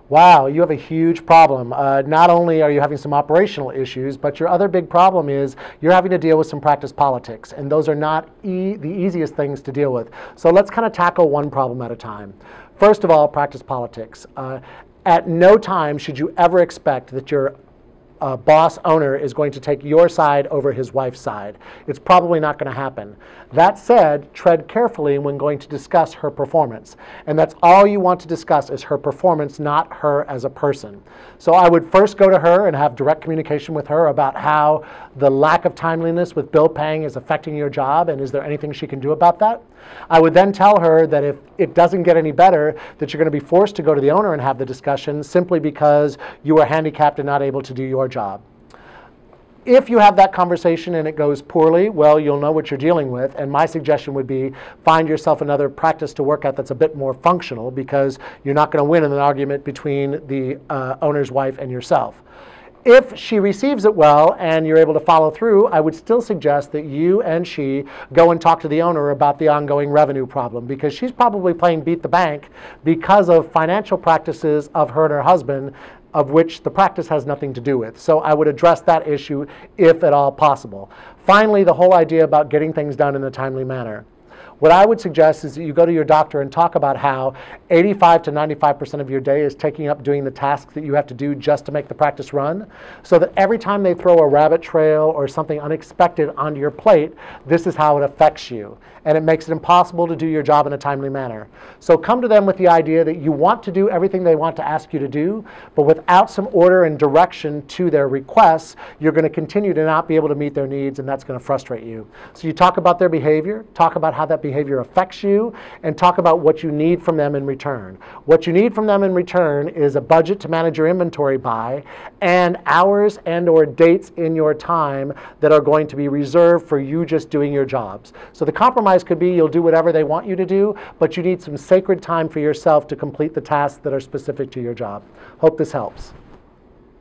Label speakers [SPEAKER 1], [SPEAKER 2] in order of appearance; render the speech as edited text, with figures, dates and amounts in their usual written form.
[SPEAKER 1] Wow, you have a huge problem. Not only are you having some operational issues, but your other big problem is you're having to deal with some practice politics, and those are not the easiest things to deal with. So let's kind of tackle one problem at a time. First of all, practice politics. At no time should you ever expect that your boss owner is going to take your side over his wife's side. It's probably not going to happen. That said, tread carefully when going to discuss her performance. And that's all you want to discuss is her performance, not her as a person. So I would first go to her and have direct communication with her about how the lack of timeliness with bill paying is affecting your job, and is there anything she can do about that? I would then tell her that if it doesn't get any better, that you're going to be forced to go to the owner and have the discussion simply because you are handicapped and not able to do your job. If you have that conversation and it goes poorly, well, you'll know what you're dealing with, and my suggestion would be find yourself another practice to work at that's a bit more functional, because you're not going to win in an argument between the owner's wife and yourself. If she receives it well and you're able to follow through, I would still suggest that you and she go and talk to the owner about the ongoing revenue problem, because she's probably playing beat the bank because of financial practices of her and her husband, of which the practice has nothing to do with. So I would address that issue if at all possible. Finally, the whole idea about getting things done in a timely manner. What I would suggest is that you go to your doctor and talk about how 85 to 95% of your day is taking up doing the tasks that you have to do just to make the practice run, so that every time they throw a rabbit trail or something unexpected onto your plate, this is how it affects you. And it makes it impossible to do your job in a timely manner. So come to them with the idea that you want to do everything they want to ask you to do, but without some order and direction to their requests, you're going to continue to not be able to meet their needs, and that's going to frustrate you. So you talk about their behavior, talk about how that behavior affects you, and talk about what you need from them in return. What you need from them in return is a budget to manage your inventory by, and hours and or dates in your time that are going to be reserved for you just doing your jobs. So the compromise could be you'll do whatever they want you to do, but you need some sacred time for yourself to complete the tasks that are specific to your job. Hope this helps.